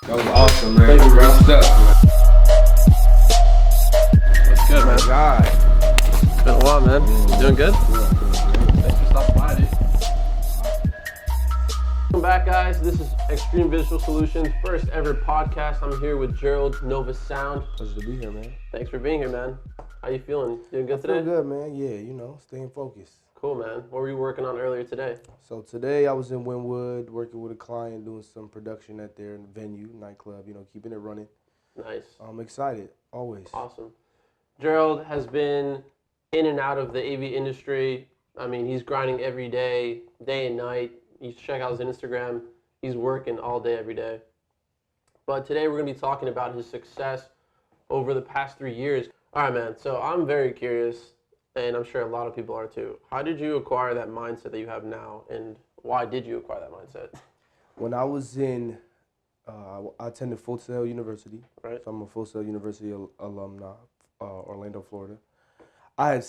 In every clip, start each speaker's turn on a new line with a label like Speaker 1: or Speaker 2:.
Speaker 1: That was awesome, man.
Speaker 2: Thank you, bro.
Speaker 1: Great stuff, man.
Speaker 2: What's good, man?
Speaker 1: God.
Speaker 2: It's been a while, man. You doing good? Thanks for stopping by, dude. Welcome back, guys. This is Extreme Visual Solutions' first ever podcast. I'm here with Gerald Gnovasound.
Speaker 3: Pleasure to be here, man.
Speaker 2: Thanks for being here, man. How you feeling? Doing good today?
Speaker 3: Feel good, man. Yeah, staying focused.
Speaker 2: Cool, man. What were you working on earlier today?
Speaker 3: So today I was in Wynwood working with a client, doing some production at their venue, nightclub, keeping it running.
Speaker 2: Nice.
Speaker 3: I'm excited, always.
Speaker 2: Awesome. Gerald has been in and out of the AV industry. I mean, he's grinding every day and night. You should check out his Instagram. He's working all day, every day. But today we're going to be talking about his success over the past 3 years. All right, man. So I'm very curious, and I'm sure a lot of people are too. How did you acquire that mindset that you have now, and why did you acquire that mindset?
Speaker 3: When I was I attended Full Sail University.
Speaker 2: Right.
Speaker 3: So I'm a Full Sail University alumni, Orlando, Florida. I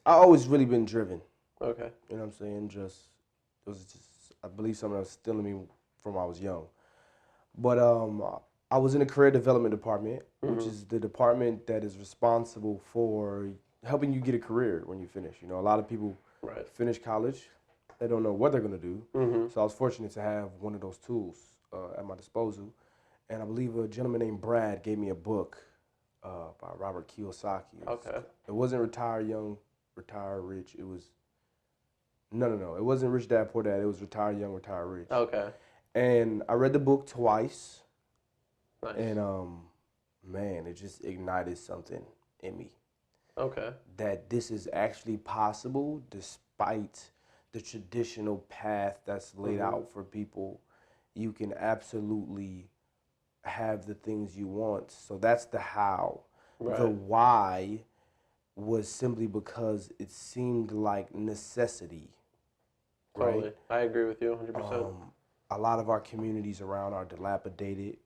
Speaker 3: always really been driven.
Speaker 2: Okay.
Speaker 3: You know what I'm saying? It was just, I believe something that was still in me from when I was young. But I was in the career development department, which is the department that is responsible for helping you get a career when you finish. A lot of people finish college, they don't know what they're going to do. So I was fortunate to have one of those tools at my disposal. And I believe a gentleman named Brad gave me a book by Robert Kiyosaki. It wasn't Retire Young, Retire Rich. It was, no. It wasn't Rich Dad, Poor Dad. It was Retire Young, Retire Rich.
Speaker 2: Okay.
Speaker 3: And I read the book twice.
Speaker 2: Nice.
Speaker 3: And, man, it just ignited something in me.
Speaker 2: Okay.
Speaker 3: That this is actually possible despite the traditional path that's laid out for people. You can absolutely have the things you want. So that's the how.
Speaker 2: Right.
Speaker 3: The why was simply because it seemed like necessity.
Speaker 2: Totally.
Speaker 3: Right?
Speaker 2: I agree with you 100%.
Speaker 3: A lot of our communities around are dilapidated.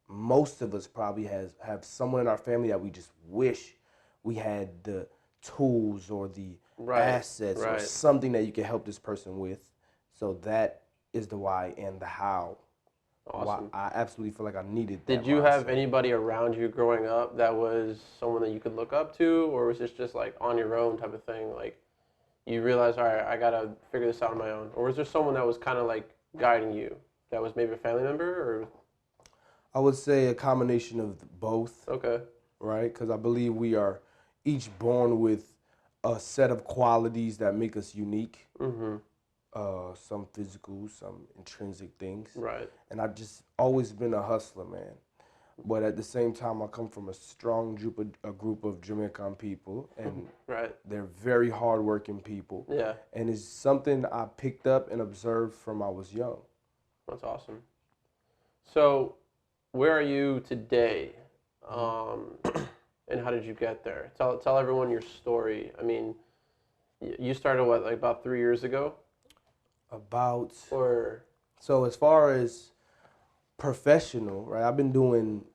Speaker 3: Most of us probably have someone in our family that we just wish we had the tools or the assets or something that you can help this person with. So that is the why and the how.
Speaker 2: Awesome.
Speaker 3: Why I absolutely feel like I needed that.
Speaker 2: Did you have anybody around you growing up that was someone that you could look up to, or was this just like on your own type of thing? Like you realized, all right, I got to figure this out on my own. Or was there someone that was kind of like guiding you that was maybe a family member? Or
Speaker 3: I would say a combination of both.
Speaker 2: Okay.
Speaker 3: Right? Because I believe we are each born with a set of qualities that make us unique. Some physical, some intrinsic things.
Speaker 2: Right.
Speaker 3: And I've just always been a hustler, man. But at the same time, I come from a strong group of Jamaican people, and they're very hardworking people.
Speaker 2: Yeah.
Speaker 3: And it's something I picked up and observed from I was young.
Speaker 2: That's awesome. So, where are you today? And how did you get there? Tell everyone your story. I mean, you started like about 3 years ago?
Speaker 3: So as far as professional, right, I've been doing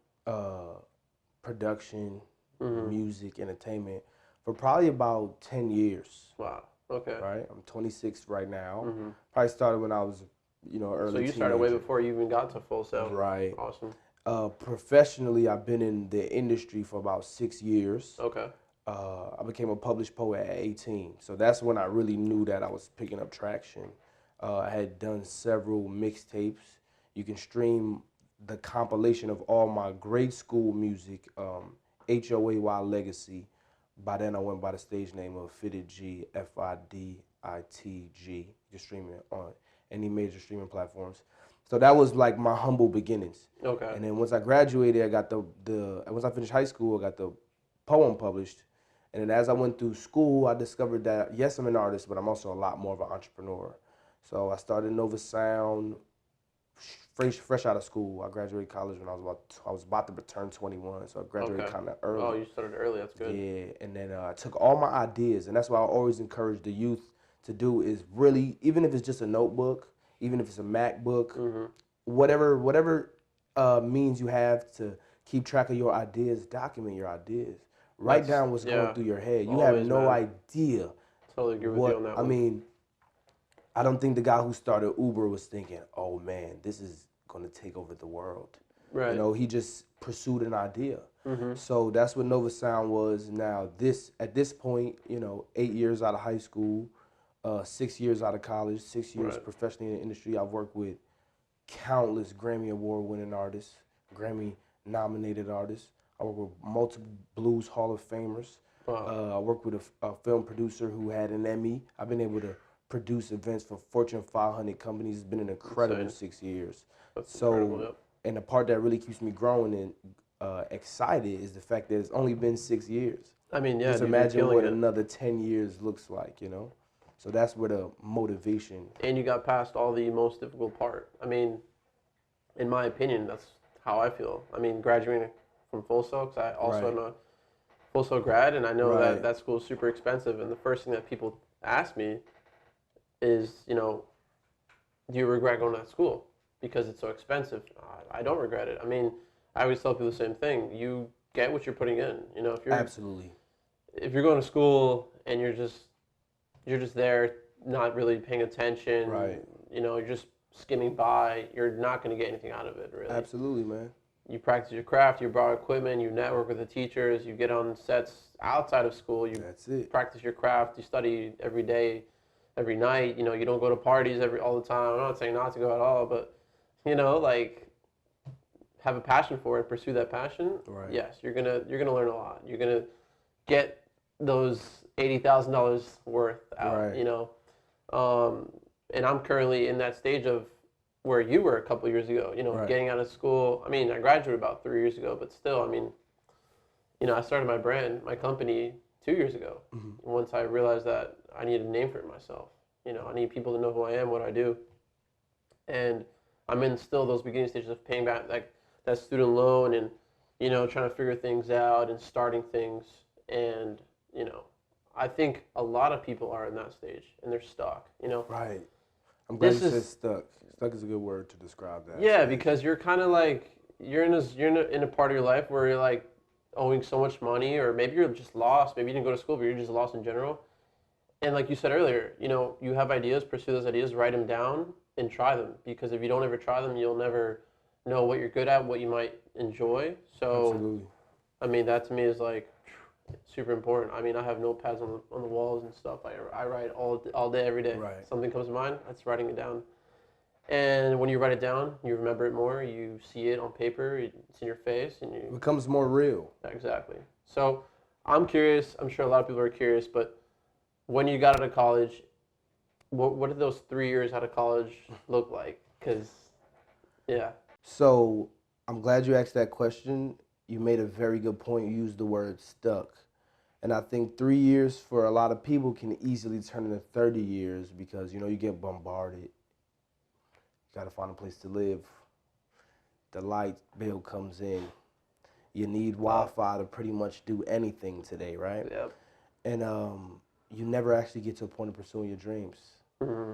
Speaker 3: production, music, entertainment for probably about 10 years.
Speaker 2: Wow. Okay.
Speaker 3: Right? I'm 26 right now. Probably started when I was, early
Speaker 2: So you started way before you even got to Full Sail.
Speaker 3: Right.
Speaker 2: Awesome.
Speaker 3: Professionally, I've been in the industry for about 6 years.
Speaker 2: Okay.
Speaker 3: I became a published poet at 18. So that's when I really knew that I was picking up traction. I had done several mixtapes. You can stream the compilation of all my grade school music, HOAY Legacy. By then I went by the stage name of Fitted G, FIDITG. You can stream it on any major streaming platforms. So that was like my humble beginnings.
Speaker 2: Okay.
Speaker 3: And then once I graduated, I got once I finished high school, I got the poem published. And then as I went through school, I discovered that, yes, I'm an artist, but I'm also a lot more of an entrepreneur. So I started Gnovasound fresh out of school. I graduated college when I was about to turn 21, so I graduated kind of early.
Speaker 2: Oh, you started early. That's good.
Speaker 3: Yeah, and then I took all my ideas, and that's why I always encourage the youth to do is really, even if it's just a notebook, even if it's a MacBook, whatever means you have to keep track of your ideas, document your ideas. Write down what's going through your head. You have no idea.
Speaker 2: Totally agree with you on that one.
Speaker 3: I mean, I don't think the guy who started Uber was thinking, oh man, this is going to take over the world.
Speaker 2: Right.
Speaker 3: You know, he just pursued an idea.
Speaker 2: Mm-hmm.
Speaker 3: So that's what Novasound was. Now at this point, you know, 8 years out of high school, 6 years out of college, 6 years
Speaker 2: Right.
Speaker 3: professionally in the industry. I've worked with countless Grammy Award winning artists, Grammy nominated artists. I work with multiple Blues Hall of Famers.
Speaker 2: Wow.
Speaker 3: I work with a film producer who had an Emmy. I've been able to produce events for Fortune 500 companies. It's been an incredible
Speaker 2: Insane.
Speaker 3: 6 years.
Speaker 2: That's
Speaker 3: So,
Speaker 2: incredible. Yep.
Speaker 3: and the part that really keeps me growing and excited is the fact that it's only been 6 years.
Speaker 2: I mean, yeah,
Speaker 3: Just
Speaker 2: dude, you're
Speaker 3: imagine
Speaker 2: killing
Speaker 3: what
Speaker 2: it.
Speaker 3: another 10 years looks like, you know? So that's where the motivation.
Speaker 2: And you got past all the most difficult part. I mean, in my opinion, that's how I feel. I mean, graduating from Full Sail, 'cause I also
Speaker 3: Right.
Speaker 2: am a Full Sail grad, and I know that
Speaker 3: Right.
Speaker 2: that school is super expensive. And the first thing that people ask me is, you know, do you regret going to that school because it's so expensive? I don't regret it. I mean, I always tell people the same thing. You get what you're putting in. You know,
Speaker 3: Absolutely.
Speaker 2: if you're going to school and you're just there not really paying attention,
Speaker 3: Right.
Speaker 2: you know, you're just skimming by, you're not going to get anything out of it, really.
Speaker 3: Absolutely, man.
Speaker 2: You practice your craft, you borrow equipment, you network with the teachers, you get on sets outside of school, you
Speaker 3: That's it.
Speaker 2: practice your craft, you study every day, every night, you know, you don't go to parties all the time. I'm not saying not to go at all, but, you know, like, have a passion for it, pursue that passion.
Speaker 3: Right.
Speaker 2: Yes, you're gonna learn a lot. You're gonna get those $80,000 worth out.
Speaker 3: Right.
Speaker 2: You know, and I'm currently in that stage of where you were a couple years ago. You know,
Speaker 3: Right.
Speaker 2: getting out of school. I mean, I graduated about 3 years ago, but still, I mean, you know, I started my brand, my company 2 years ago.
Speaker 3: Mm-hmm.
Speaker 2: Once I realized that I needed a name for it myself. You know, I need people to know who I am, what I do, and I'm in still those beginning stages of paying back like that student loan and, you know, trying to figure things out and starting things. And, you know, I think a lot of people are in that stage and they're stuck, you know.
Speaker 3: Right. I'm glad
Speaker 2: This
Speaker 3: you said
Speaker 2: is-
Speaker 3: stuck. Stuck is a good word to describe that.
Speaker 2: Yeah,
Speaker 3: stage.
Speaker 2: because you're kind of like, you're in a part of your life where you're like owing so much money, or maybe you're just lost. Maybe you didn't go to school, but you're just lost in general. And like you said earlier, you know, you have ideas, pursue those ideas, write them down and try them. Because if you don't ever try them, you'll never know what you're good at, what you might enjoy. So,
Speaker 3: Absolutely.
Speaker 2: I mean, that to me is like super important. I mean, I have notepads on the walls and stuff. I write all day, every day.
Speaker 3: Right.
Speaker 2: Something comes to mind, that's writing it down. And when you write it down, you remember it more. You see it on paper. It's in your face, and
Speaker 3: It
Speaker 2: you
Speaker 3: becomes more real.
Speaker 2: exactly. So, I'm curious. I'm sure a lot of people are curious, but when you got out of college, what did those 3 years out of college look like? Because, yeah.
Speaker 3: So I'm glad you asked that question. You made a very good point. You used the word stuck. And I think 3 years for a lot of people can easily turn into 30 years because, you know, you get bombarded. You got to find a place to live. The light bill comes in. You need Wi-Fi to pretty much do anything today, right?
Speaker 2: Yep.
Speaker 3: And you never actually get to a point of pursuing your dreams.
Speaker 2: Mm-hmm.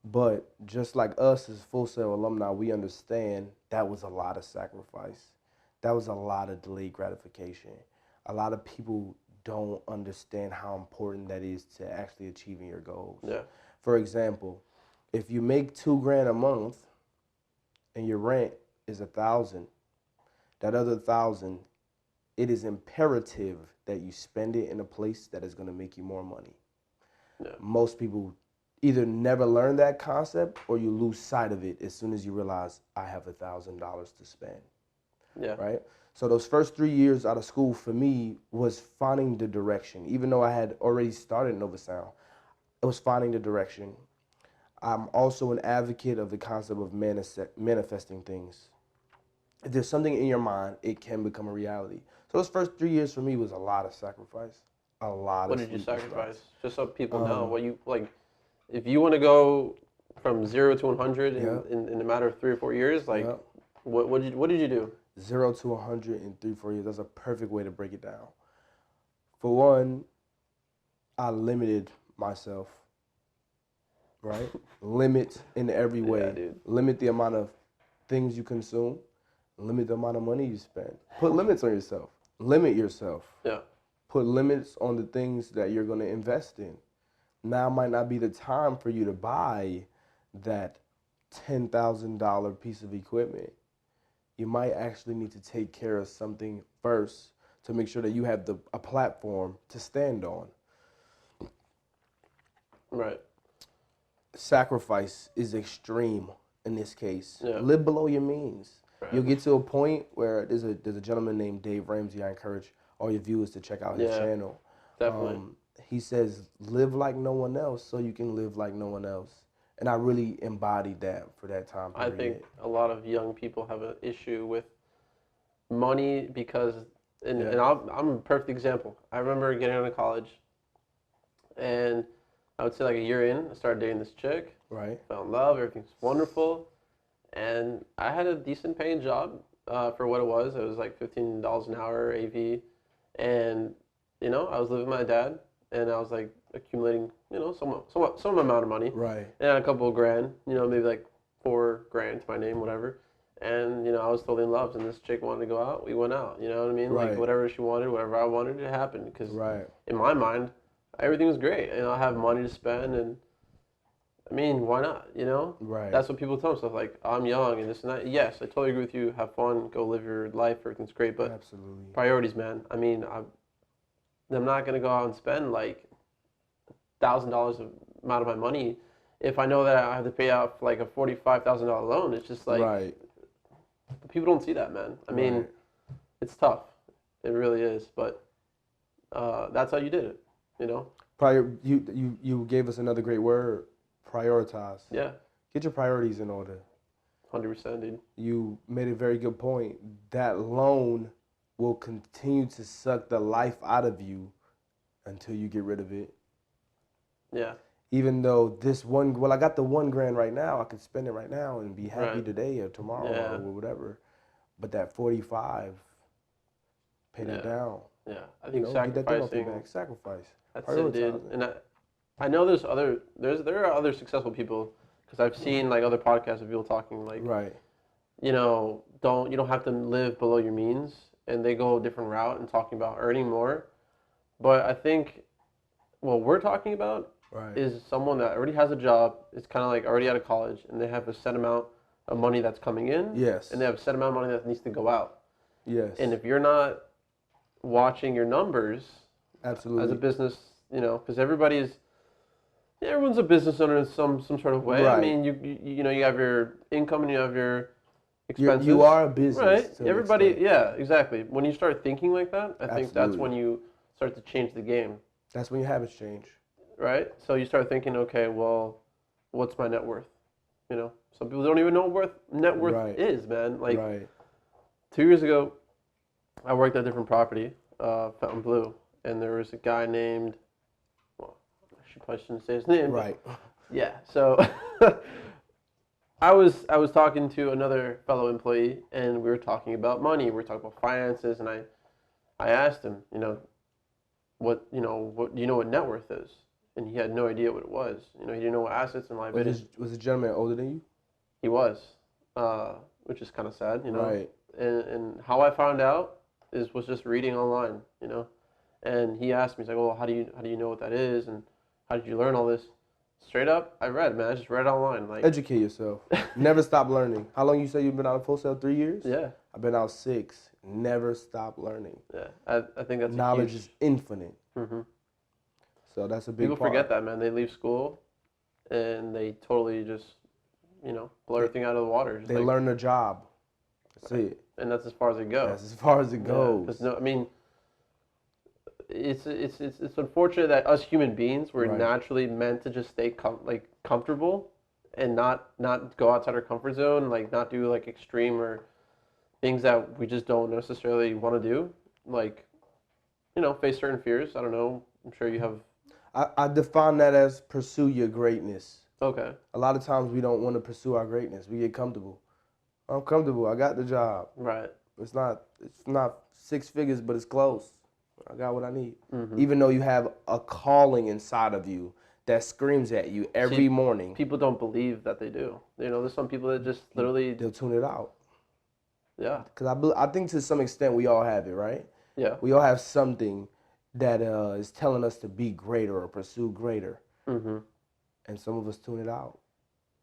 Speaker 3: But just like us as Full Sail alumni, we understand that was a lot of sacrifice. That was a lot of delayed gratification. A lot of people don't understand how important that is to actually achieving your goals.
Speaker 2: Yeah.
Speaker 3: For example, if you make $2,000 a month and your rent is 1,000, that other 1,000, it is imperative that you spend it in a place that is going to make you more money.
Speaker 2: Yeah.
Speaker 3: Most people either never learn that concept or you lose sight of it as soon as you realize I have $1,000 to spend.
Speaker 2: Yeah.
Speaker 3: Right? So those first 3 years out of school for me was finding the direction. Even though I had already started Gnovasound, it was finding the direction. I'm also an advocate of the concept of manifesting things. If there's something in your mind, it can become a reality. So those first 3 years for me was a lot of sacrifice, a lot
Speaker 2: What
Speaker 3: of
Speaker 2: did you
Speaker 3: sleepless
Speaker 2: sacrifice?
Speaker 3: nights.
Speaker 2: Just so people know what you like. If you want to go from 0 to 100
Speaker 3: Yeah.
Speaker 2: in a matter of 3 or 4 years, like,
Speaker 3: Yeah.
Speaker 2: what did you do?
Speaker 3: 0 to 100 in 3-4 years. That's a perfect way to break it down. For one, I limited myself. Right? Limit in every way.
Speaker 2: Yeah, dude.
Speaker 3: Limit the amount of things you consume. Limit the amount of money you spend. Put limits on yourself. Limit yourself.
Speaker 2: Yeah.
Speaker 3: Put limits on the things that you're going to invest in. Now might not be the time for you to buy that $10,000 piece of equipment. you might actually need to take care of something first to make sure that you have a platform to stand on.
Speaker 2: Right.
Speaker 3: Sacrifice is extreme in this case.
Speaker 2: Yeah.
Speaker 3: Live below your means.
Speaker 2: Right.
Speaker 3: You'll get to a point where there's a gentleman named Dave Ramsey. I encourage all your viewers to check out his channel.
Speaker 2: Definitely.
Speaker 3: He says, live like no one else so you can live like no one else. And I really embodied that for that time period.
Speaker 2: I think a lot of young people have an issue with money because, and I'm a perfect example. I remember getting out of college, and I would say like a year in, I started dating this chick.
Speaker 3: Right.
Speaker 2: Fell in love. Everything's wonderful, and I had a decent paying job for what it was. It was like $15 an hour AV, and I was living with my dad, and I was like accumulating some amount of money.
Speaker 3: Right.
Speaker 2: And a couple of grand, maybe like $4,000 to my name, whatever. And I was totally in love, and this chick wanted to go out. We went out. You know what I mean?
Speaker 3: Right.
Speaker 2: Like whatever she wanted, whatever I wanted, it happened. Because in my mind, everything was great. I have money to spend, and I mean, why not?
Speaker 3: Right.
Speaker 2: That's what people tell themselves. Like, I'm young and this and that. Yes, I totally agree with you. Have fun, go live your life. Everything's great, but
Speaker 3: absolutely
Speaker 2: priorities, man. I mean, I'm not gonna go out and spend like $1,000 amount of my money if I know that I have to pay out like a $45,000 loan. It's just like people don't see that, man. I mean, it's tough. It really is, but that's how you did it.
Speaker 3: You gave us another great word, prioritize.
Speaker 2: Yeah.
Speaker 3: Get your priorities in order.
Speaker 2: 100%, dude.
Speaker 3: You made a very good point. That loan will continue to suck the life out of you until you get rid of it.
Speaker 2: Yeah.
Speaker 3: Even though I got the $1,000 right now, I can spend it right now and be happy today or tomorrow or whatever. But that 45, pay that down.
Speaker 2: Yeah, I think
Speaker 3: get that thing off your
Speaker 2: sacrificing.
Speaker 3: back. Sacrifice.
Speaker 2: That's it, dude. And I know there are other successful people because I've seen like other podcasts of people talking like, you don't have to live below your means, and they go a different route and talking about earning more. But I think what we're talking about is someone that already has a job, is kind of like already out of college, and they have a set amount of money that's coming in.
Speaker 3: Yes.
Speaker 2: And they have a set amount of money that needs to go out.
Speaker 3: Yes.
Speaker 2: And if you're not watching your numbers,
Speaker 3: absolutely,
Speaker 2: as a business, because everyone's a business owner in some sort of way.
Speaker 3: Right.
Speaker 2: I mean, you have your income and you have your expenses.
Speaker 3: You are a business,
Speaker 2: right? Everybody, yeah, exactly. When you start thinking like that, I think that's when you start to change the game.
Speaker 3: That's when your habits change.
Speaker 2: Right? So you start thinking, okay, well, what's my net worth? Some people don't even know what net worth is, man. Like 2 years ago, I worked at a different property, Fountain Blue, and there was a guy named, well, I probably shouldn't say his name.
Speaker 3: Right.
Speaker 2: Yeah. So I was talking to another fellow employee, and we were talking about money. We were talking about finances, and I asked him, what do you know what net worth is? And he had no idea what it was. He didn't know what assets and liabilities.
Speaker 3: Was the gentleman older than you?
Speaker 2: He was, which is kind of sad,
Speaker 3: Right.
Speaker 2: And how I found out was just reading online, And he asked me, he's like, well, how do you know what that is, and how did you learn all this? Straight up, I read, man. I just read online. Like,
Speaker 3: educate yourself. Never stop learning. How long you say you've been out of Full Sail? 3 years?
Speaker 2: Yeah.
Speaker 3: I've been out 6. Never stop learning.
Speaker 2: Yeah, I think that's
Speaker 3: knowledge is infinite.
Speaker 2: Mm-hmm.
Speaker 3: So that's a big
Speaker 2: People
Speaker 3: part.
Speaker 2: forget that, man. They leave school, and they totally just, blow everything out of the water.
Speaker 3: They learn their job. That's it.
Speaker 2: And that's as far as it goes.
Speaker 3: That's as far as it goes.
Speaker 2: It's unfortunate that us human beings were naturally meant to just stay comfortable and not go outside our comfort zone, like not do like extreme or things that we just don't necessarily want to do, like face certain fears. I don't know. I'm sure you have.
Speaker 3: I define that as pursue your greatness.
Speaker 2: Okay.
Speaker 3: A lot of times we don't want to pursue our greatness. We get comfortable. I'm comfortable. I got the job.
Speaker 2: Right.
Speaker 3: It's not 6 figures, but it's close. I got what I need.
Speaker 2: Mm-hmm.
Speaker 3: Even though you have a calling inside of you that screams at you every morning.
Speaker 2: People don't believe that they do. There's some people that just literally...
Speaker 3: They'll tune it out.
Speaker 2: Yeah.
Speaker 3: Because I think to some extent we all have it, right?
Speaker 2: Yeah.
Speaker 3: We all have something that is telling us to be greater or pursue greater.
Speaker 2: Mm-hmm.
Speaker 3: And some of us tune it out.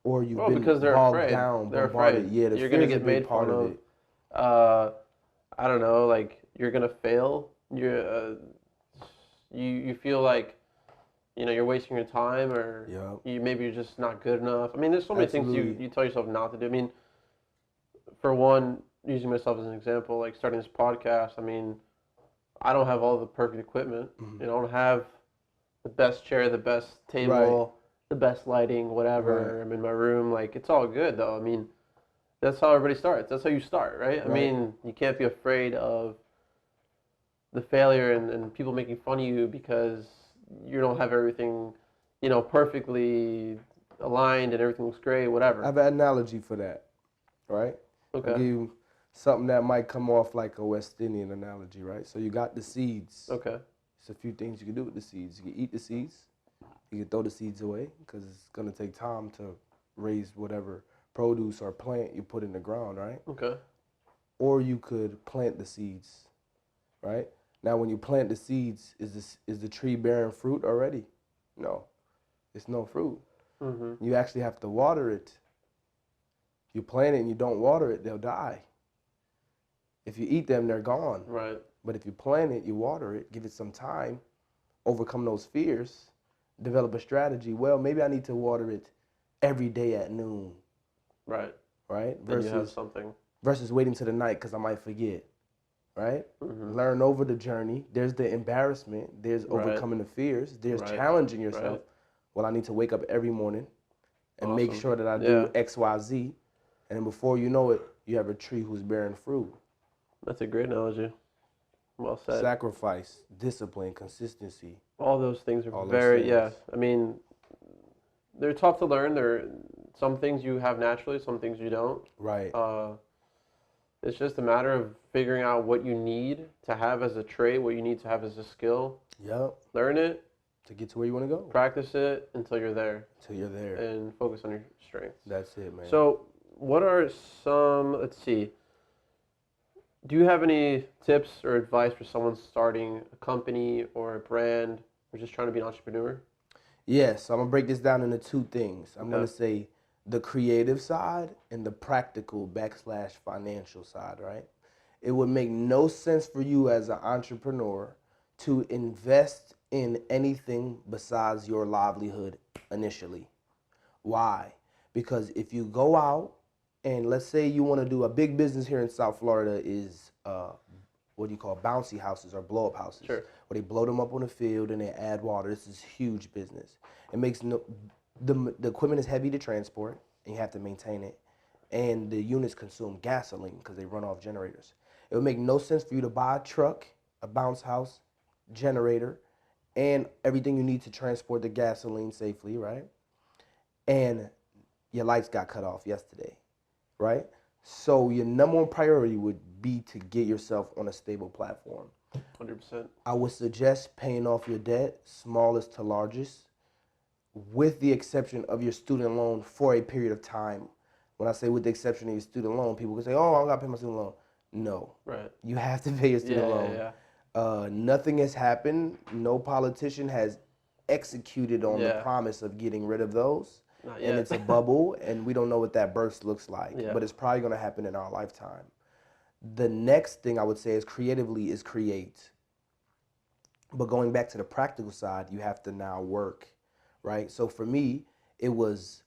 Speaker 3: Or you've
Speaker 2: because they're
Speaker 3: bogged
Speaker 2: afraid.
Speaker 3: down,
Speaker 2: they're
Speaker 3: bombarded.
Speaker 2: afraid.
Speaker 3: Yeah,
Speaker 2: You're going to get made
Speaker 3: part
Speaker 2: fun
Speaker 3: of
Speaker 2: of.
Speaker 3: it.
Speaker 2: I don't know, like you're gonna fail. You feel like you're wasting your time, or
Speaker 3: Yeah,
Speaker 2: maybe you're just not good enough. I mean, there's so many things
Speaker 3: absolutely.
Speaker 2: you tell yourself not to do. I mean, for one, using myself as an example, like starting this podcast. I mean, I don't have all the perfect equipment.
Speaker 3: Mhm.
Speaker 2: I don't have the best chair, the best
Speaker 3: Right,
Speaker 2: table, the best lighting,
Speaker 3: right,
Speaker 2: whatever. I'm in my room. Like it's all good though. I mean, that's how everybody starts. That's how you start, right? I
Speaker 3: right.
Speaker 2: mean, you can't be afraid of the failure and people making fun of you because you don't have everything, perfectly aligned and everything looks great,
Speaker 3: I
Speaker 2: whatever.
Speaker 3: have an analogy for that, right? I'll
Speaker 2: Okay.
Speaker 3: give you something that might come off like a West Indian analogy, right? So you got the seeds.
Speaker 2: Okay.
Speaker 3: There's a few things you can do with the seeds. You can eat the seeds. You can throw the seeds away because it's gonna take time to raise whatever produce or plant you put in the ground, right?
Speaker 2: Okay.
Speaker 3: Or you could plant the seeds, right? Now, when you plant the seeds, is the tree bearing fruit already? No, it's no fruit.
Speaker 2: Mhm.
Speaker 3: You actually have to water it. You plant it and you don't water it, they'll die. If you eat them, they're gone.
Speaker 2: Right.
Speaker 3: But if you plant it, you water it, give it some time, overcome those fears, develop a strategy. Well, maybe I need to water it every day at noon,
Speaker 2: Right.
Speaker 3: right?
Speaker 2: Then you have something.
Speaker 3: Versus waiting to the night because I might forget, right?
Speaker 2: Mhm.
Speaker 3: Learn over the journey. There's the embarrassment. There's
Speaker 2: Right.
Speaker 3: overcoming the fears. There's
Speaker 2: Right.
Speaker 3: challenging yourself.
Speaker 2: Right.
Speaker 3: Well, I need to wake up every morning and make
Speaker 2: Awesome.
Speaker 3: sure that I do
Speaker 2: Yeah.
Speaker 3: X, Y, Z. And then before you know it, you have a tree who's bearing fruit.
Speaker 2: That's a great analogy. Well said.
Speaker 3: Sacrifice, discipline, consistency,
Speaker 2: All those things are
Speaker 3: all those
Speaker 2: very,
Speaker 3: things.
Speaker 2: yeah. I mean, they're tough to learn. They're some things you have naturally, some things you don't.
Speaker 3: Right.
Speaker 2: Uh, it's just a matter of figuring out what you need to have as a trait, what you need to have as a skill.
Speaker 3: Yep.
Speaker 2: Learn it,
Speaker 3: To get to where you want to go.
Speaker 2: practice it until you're there,
Speaker 3: Until you're there.
Speaker 2: and focus on your strengths.
Speaker 3: That's it, man.
Speaker 2: So, what are some, let's see, do you have any tips or advice for someone starting a company or a brand or just trying to be an entrepreneur?
Speaker 3: Yes, I'm gonna break this down into two things. I'm gonna
Speaker 2: Okay.
Speaker 3: say the creative side and the practical backslash financial side, right? It would make no sense for you as an entrepreneur to invest in anything besides your livelihood initially. Why? Because if you go out and let's say you want to do a big business here in South Florida is what do you call bouncy houses or blow up houses,
Speaker 2: Sure.
Speaker 3: where they blow them up on the field and they add water. This is huge business. It makes no the equipment is heavy to transport and you have to maintain it, and the units consume gasoline because they run off generators. It would make no sense for you to buy a truck, a bounce house, generator, and everything you need to transport the gasoline safely, right? And your lights got cut off yesterday, right? So your number one priority would be to get yourself on a stable platform.
Speaker 2: 100%.
Speaker 3: I would suggest paying off your debt, smallest to largest, with the exception of your student loan for a period of time. When I say with the exception of your student loan, people can say, oh, I gotta pay my student loan. No,
Speaker 2: Right.
Speaker 3: you have to pay your student
Speaker 2: Yeah, yeah,
Speaker 3: loan.
Speaker 2: yeah.
Speaker 3: Nothing has happened. No politician has executed on the
Speaker 2: Yeah.
Speaker 3: promise of getting rid of those.
Speaker 2: Not
Speaker 3: And
Speaker 2: yet.
Speaker 3: it's a bubble, and we don't know what that burst looks like,
Speaker 2: Yeah.
Speaker 3: but it's probably gonna happen in our lifetime. The next thing I would say is creatively is create. But going back to the practical side, you have to now work, right? So for me, it was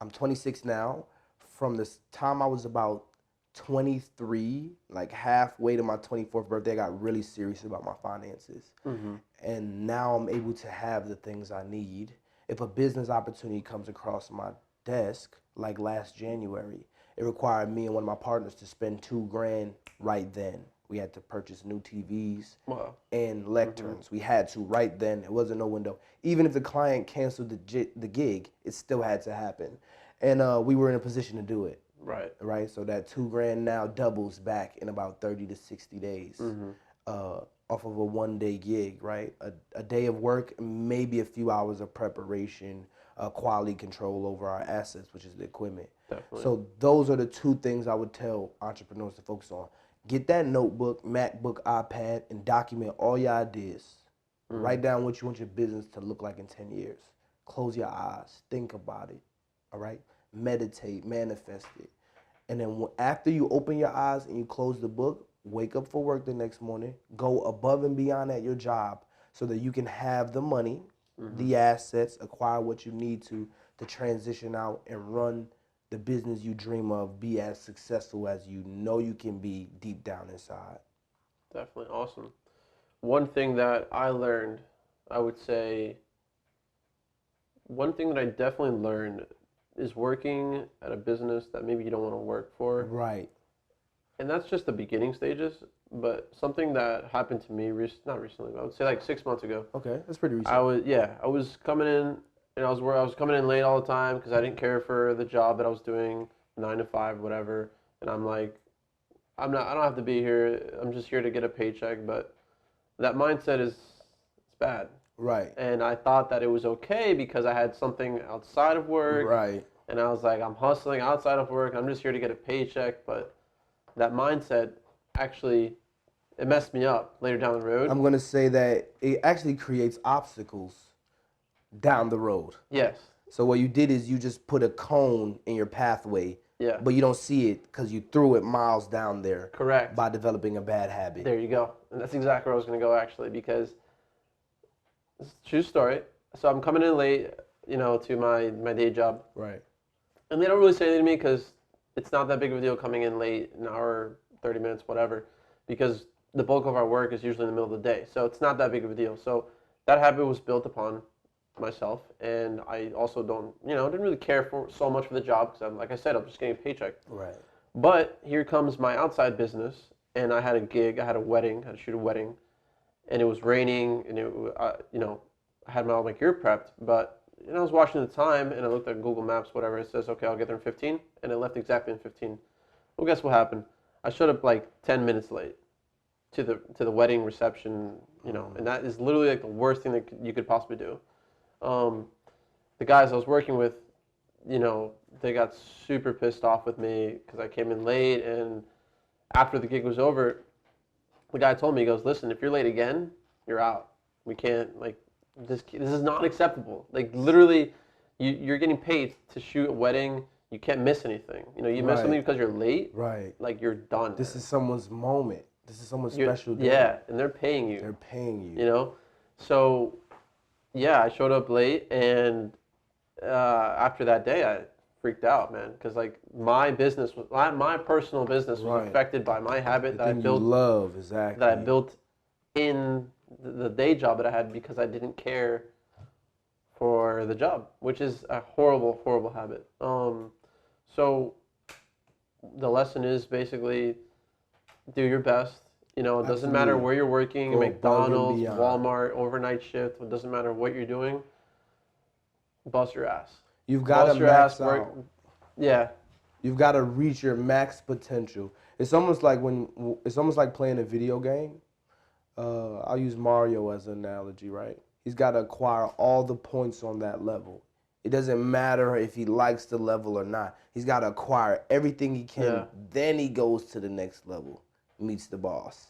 Speaker 3: I'm 26 now. From the time I was about 23, like halfway to my 24th birthday, I got really serious about my finances.
Speaker 2: Mm-hmm.
Speaker 3: And now I'm able to have the things I need. If a business opportunity comes across my desk, like last January, it required me and one of my partners to spend 2 grand right then. We had to purchase new TVs
Speaker 2: Wow.
Speaker 3: and lecterns. We had to right then. It wasn't no window. Even if the client canceled the gig, it still had to happen. And we were in a position to do it,
Speaker 2: Right.
Speaker 3: right? So that 2 grand now doubles back in about 30 to 60 days
Speaker 2: Mm-hmm.
Speaker 3: off of a 1 day gig, right? A day of work, maybe a few hours of preparation, quality control over our assets, which is the equipment.
Speaker 2: Definitely.
Speaker 3: So those are the two things I would tell entrepreneurs to focus on. Get that notebook, MacBook, iPad, and document all your ideas. Write down what you want your business to look like in 10 years. Close your eyes. Think about it. All right? Meditate, manifest it. And then after you open your eyes and you close the book, wake up for work the next morning, go above and beyond at your job so that you can have the money, the assets, acquire what you need to transition out and run the business you dream of, be as successful as you know you can be deep down inside.
Speaker 2: Definitely awesome. One thing that I learned, I would say, one thing that I definitely learned is working at a business that maybe you don't want to work for.
Speaker 3: Right.
Speaker 2: And that's just the beginning stages. But something that happened to me, not recently, but I would say like 6 months ago.
Speaker 3: Okay, that's pretty recent.
Speaker 2: I was coming in, and I was coming in late all the time because I didn't care for the job that I was doing, 9 to 5, whatever. And I'm like, I don't have to be here. I'm just here to get a paycheck. But that mindset it's bad.
Speaker 3: Right.
Speaker 2: And I thought that it was okay because I had something outside of work.
Speaker 3: Right.
Speaker 2: And I was like, I'm hustling outside of work. I'm just here to get a paycheck. But that mindset actually, it messed me up later down the road.
Speaker 3: I'm going to say that it actually creates obstacles down the road.
Speaker 2: Yes.
Speaker 3: So what you did is you just put a cone in your pathway.
Speaker 2: Yeah.
Speaker 3: But you don't see it because you threw it miles down there.
Speaker 2: Correct.
Speaker 3: By developing a bad habit.
Speaker 2: There you go. And that's exactly where I was going to go, actually, because it's a true story. So I'm coming in late, to my day job.
Speaker 3: Right.
Speaker 2: And they don't really say anything to me because it's not that big of a deal coming in late, an hour, 30 minutes, whatever, because the bulk of our work is usually in the middle of the day. So it's not that big of a deal. So that habit was built upon myself, and I also didn't really care for so much for the job because like I said, I'm just getting a paycheck.
Speaker 3: Right.
Speaker 2: But here comes my outside business, and I had a gig, I had a wedding, I had to shoot a wedding, and it was raining, and I had all my gear prepped, but I was watching the time, and I looked at Google Maps, whatever, it says, okay, I'll get there in 15, and it left exactly in 15. Well, guess what happened? I showed up like 10 minutes late to the wedding reception, and that is literally like the worst thing that you could possibly do. The guys I was working with, they got super pissed off with me because I came in late, and after the gig was over, the guy told me, he goes, listen, if you're late again, you're out. We can't, this is not acceptable. Like, literally, you're getting paid to shoot a wedding. You can't miss anything. You miss something because you're late.
Speaker 3: Right.
Speaker 2: Like, you're done.
Speaker 3: This is someone's moment. This is someone's special day.
Speaker 2: Yeah, and they're paying you.
Speaker 3: They're paying you.
Speaker 2: So, yeah, I showed up late, and after that day, I freaked out, man, because my personal business was affected by my habit that I built.
Speaker 3: You love, exactly.
Speaker 2: That I built in the day job that I had because I didn't care for the job, which is a horrible, horrible habit. So the lesson is basically do your best. It doesn't matter where you're working,
Speaker 3: Go
Speaker 2: McDonald's, Walmart, overnight shift. It doesn't matter what you're doing. Bust your ass.
Speaker 3: You've got to max out.
Speaker 2: Yeah.
Speaker 3: You've got to reach your max potential. It's almost like playing a video game. I'll use Mario as an analogy, right? He's got to acquire all the points on that level. It doesn't matter if he likes the level or not. He's got to acquire everything he can. Yeah. Then he goes to the next level, meets the boss,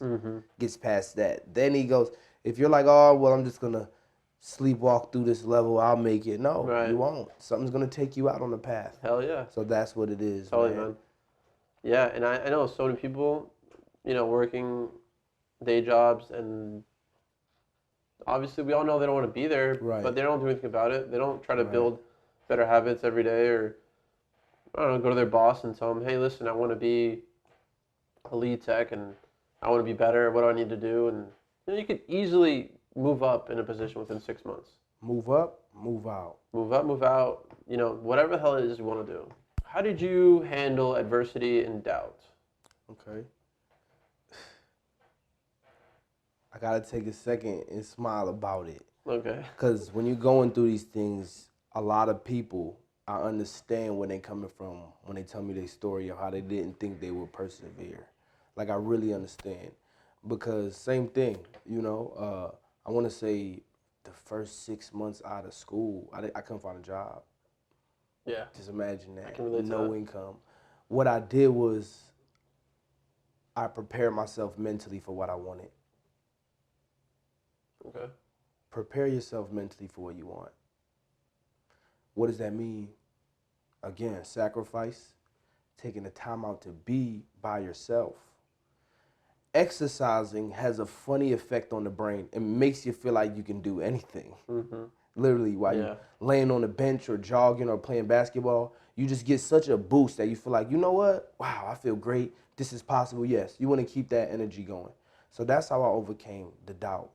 Speaker 3: gets past that. Then he goes, if you're like, oh, well, I'm just going to sleepwalk through this level, I'll make it. No, you won't. Something's going to take you out on the path.
Speaker 2: Hell yeah.
Speaker 3: So that's what it is,
Speaker 2: totally, man. Yeah, and I know so many people, working day jobs, and obviously we all know they don't want to be there, but they don't do anything about it. They don't try to build better habits every day, or, I don't know, go to their boss and tell them, hey, listen, I want to be a lead tech, and I want to be better. What do I need to do? And you could easily move up in a position within 6 months.
Speaker 3: Move up, move out.
Speaker 2: Move up, move out. Whatever the hell it is you want to do. How did you handle adversity and doubt?
Speaker 3: Okay. I got to take a second and smile about it.
Speaker 2: Okay.
Speaker 3: Because when you're going through these things, a lot of people, I understand where they're coming from when they tell me their story of how they didn't think they would persevere. I really understand. Because same thing, I want to say the first 6 months out of school, I couldn't find a job.
Speaker 2: Yeah.
Speaker 3: Just imagine that.
Speaker 2: I can relate to
Speaker 3: no
Speaker 2: that.
Speaker 3: income. What I did was I prepared myself mentally for what I wanted.
Speaker 2: Okay.
Speaker 3: Prepare yourself mentally for what you want. What does that mean? Again, sacrifice, taking the time out to be by yourself. Exercising has a funny effect on the brain. It makes you feel like you can do anything.
Speaker 2: Mm-hmm.
Speaker 3: Literally, while you laying on the bench or jogging or playing basketball, you just get such a boost that you feel like, you know what? Wow, I feel great. This is possible. Yes, you want to keep that energy going. So that's how I overcame the doubt.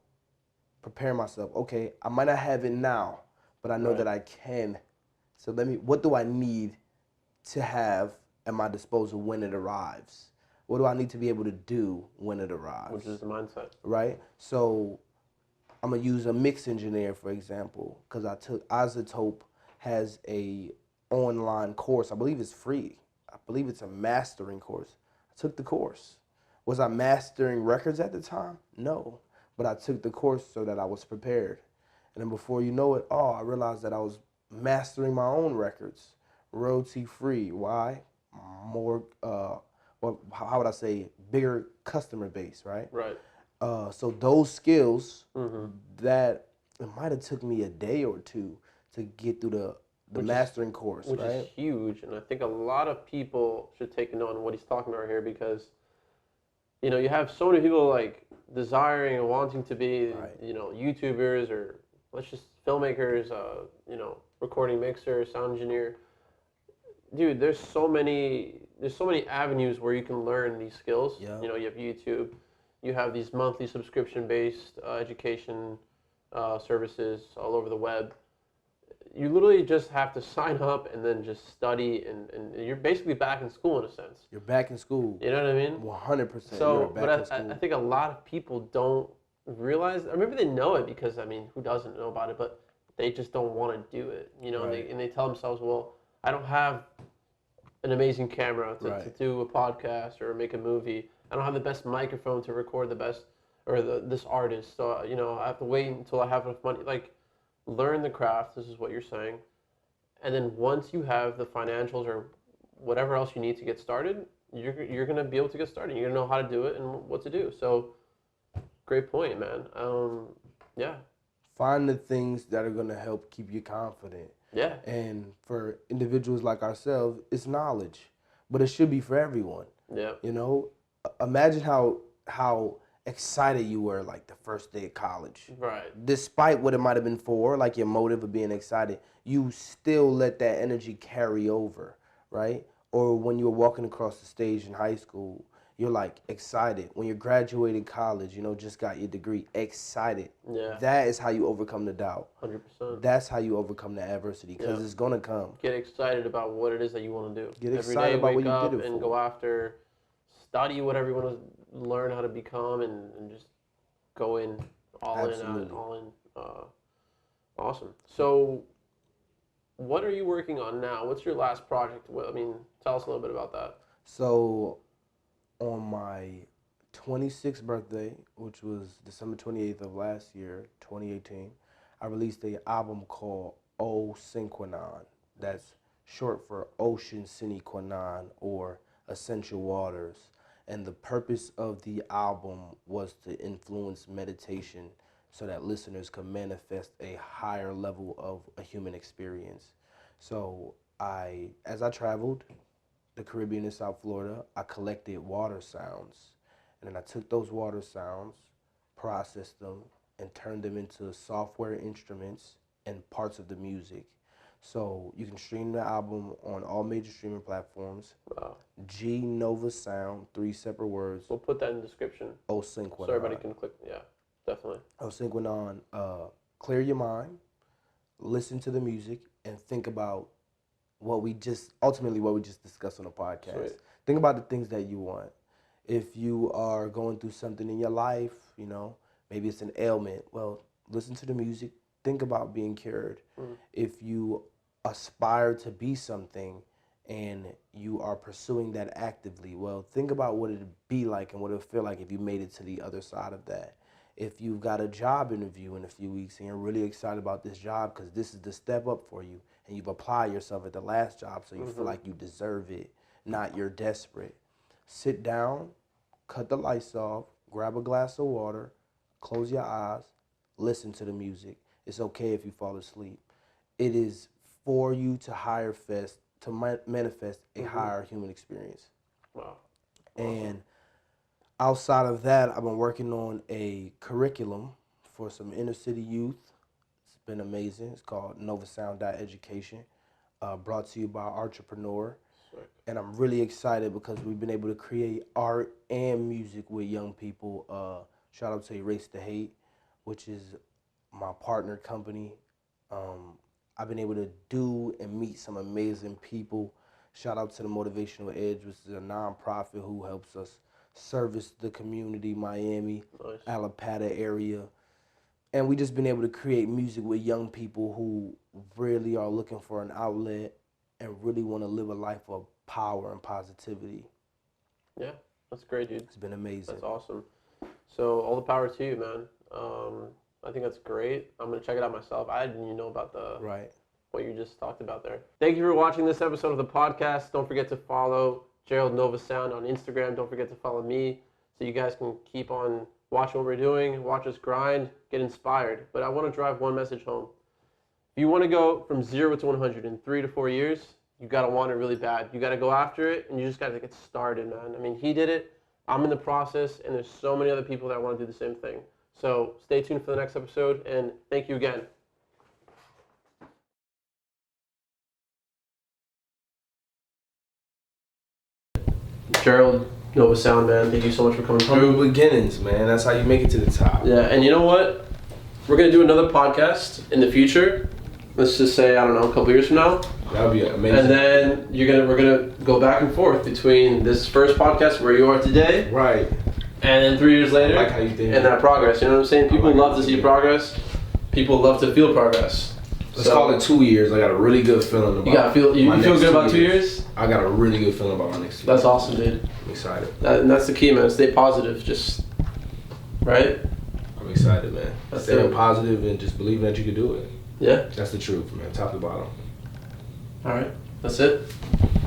Speaker 3: Prepare myself. Okay, I might not have it now, but I know that I can. So what do I need to have at my disposal when it arrives? What do I need to be able to do when it arrives?
Speaker 2: Which is the mindset.
Speaker 3: Right? So I'm gonna use a mix engineer for example, because I took Isotope has a online course. I believe it's free. I believe it's a mastering course. I took the course. Was I mastering records at the time? No, but I took the course so that I was prepared. And then before you know it, I realized that I was mastering my own records, royalty free. Why? More, how would I say, bigger customer base, right?
Speaker 2: Right.
Speaker 3: So those skills that it might have took me a day or two to get through the mastering course,
Speaker 2: which
Speaker 3: right?
Speaker 2: is huge, and I think a lot of people should take note on what he's talking about here because, you have so many people like desiring and wanting to be, YouTubers or let's just filmmakers, recording mixer, sound engineer. Dude, there's so many avenues where you can learn these skills.
Speaker 3: Yeah.
Speaker 2: You have YouTube, you have these monthly subscription-based education services all over the web. You literally just have to sign up and then just study, and you're basically back in school in a sense.
Speaker 3: You're back in school.
Speaker 2: You know what I mean?
Speaker 3: 100%.
Speaker 2: So, but I think a lot of people don't realize, or maybe they know it because, who doesn't know about it, but they just don't want to do it, and they tell themselves, well, I don't have an amazing camera to do a podcast or make a movie. I don't have the best microphone to record the best or this artist. So, I have to wait until I have enough money. Like, learn the craft. This is what you're saying. And then once you have the financials or whatever else you need to get started, you're going to be able to get started. You're going to know how to do it and what to do. So, great point, man. Yeah.
Speaker 3: Find the things that are going to help keep you confident.
Speaker 2: Yeah.
Speaker 3: And for individuals like ourselves, it's knowledge, but it should be for everyone.
Speaker 2: Yeah.
Speaker 3: Imagine how excited you were like the first day of college.
Speaker 2: Right.
Speaker 3: Despite what it might have been for, like your motive of being excited, you still let that energy carry over, right? Or when you were walking across the stage in high school, you're like excited. When you're graduating college, just got your degree, excited.
Speaker 2: Yeah.
Speaker 3: That is how you overcome the doubt.
Speaker 2: 100%.
Speaker 3: That's how you overcome the adversity because it's going to come.
Speaker 2: Get excited about what it is that you want to do.
Speaker 3: Get excited about what you did it for.
Speaker 2: And go after, study whatever you want to learn how to become and just go in, all in. Awesome. So what are you working on now? What's your last project? Tell us a little bit about that.
Speaker 3: So on my 26th birthday, which was December 28th of last year, 2018, I released an album called O Synquanon. That's short for Ocean Sine Qua Non or Essential Waters. And the purpose of the album was to influence meditation so that listeners could manifest a higher level of a human experience. So as I traveled the Caribbean and South Florida, I collected water sounds. And then I took those water sounds, processed them, and turned them into software instruments and parts of the music. So you can stream the album on all major streaming platforms.
Speaker 2: Wow.
Speaker 3: Gnovasound, 3 separate words.
Speaker 2: We'll put that in the description.
Speaker 3: O Synquanon.
Speaker 2: So everybody can click. Yeah, definitely.
Speaker 3: O Synquanon. Clear your mind, listen to the music, and think about what we just discussed on the podcast.
Speaker 2: Sweet.
Speaker 3: Think about the things that you want. If you are going through something in your life, maybe it's an ailment, well, listen to the music, think about being cured. If you aspire to be something and you are pursuing that actively, well, think about what it'd be like and what it would feel like if you made it to the other side of that. If you've got a job interview in a few weeks and you're really excited about this job because this is the step up for you and you've applied yourself at the last job so you feel like you deserve it, not you're desperate. Sit down, cut the lights off, grab a glass of water, close your eyes, listen to the music. It's okay if you fall asleep. It is for you to higher to manifest a higher human experience.
Speaker 2: Wow.
Speaker 3: And outside of that, I've been working on a curriculum for some inner city youth. It's been amazing. It's called Gnovasound Education, brought to you by Entrepreneur.
Speaker 2: Sick.
Speaker 3: And I'm really excited because we've been able to create art and music with young people. Shout out to Erase the Hate, which is my partner company. I've been able to do and meet some amazing people. Shout out to the Motivational Edge, which is a nonprofit who helps us service the community, Miami,
Speaker 2: Nice.
Speaker 3: Alapata area. And we just been able to create music with young people who really are looking for an outlet and really want to live a life of power and positivity.
Speaker 2: Yeah, that's great, dude.
Speaker 3: It's been amazing.
Speaker 2: That's awesome. So all the power to you, man. I think that's great. I'm gonna check it out myself. I didn't even know about what you just talked about there. Thank you for watching this episode of the podcast. Don't forget to follow Gerald Gnovasound on Instagram. Don't forget to follow me so you guys can keep on watching what we're doing, watch us grind, get inspired. But I want to drive one message home. If you want to go from 0 to 100 in 3 to 4 years, you got to want it really bad. You got to go after it, and you just got to get started, man. I mean, he did it. I'm in the process, and there's so many other people that want to do the same thing. So stay tuned for the next episode, and thank you again. Gerald Gnovasound, man, thank you so much for coming through.
Speaker 3: Humble beginnings, man. That's how you make it to the top.
Speaker 2: Yeah, and you know what? We're going to do another podcast in the future. Let's just say, I don't know, a couple years from now.
Speaker 3: That would be amazing.
Speaker 2: And then we're gonna go back and forth between this first podcast where you are today,
Speaker 3: right,
Speaker 2: and then 3 years later,
Speaker 3: I like how you think.
Speaker 2: and that progress. You know what I'm saying? People love to see progress. People love to feel progress.
Speaker 3: Let's call it 2 years. I got a really good feeling about.
Speaker 2: You feel good about 2 years?
Speaker 3: I got a really good feeling about my next 2 years.
Speaker 2: That's awesome, dude.
Speaker 3: I'm excited.
Speaker 2: And that's the key, man. Stay positive. Just right.
Speaker 3: I'm excited, man.
Speaker 2: That's
Speaker 3: Staying
Speaker 2: it.
Speaker 3: positive and just believing that you can do it.
Speaker 2: Yeah.
Speaker 3: That's the truth, man. Top to bottom.
Speaker 2: All right. That's it.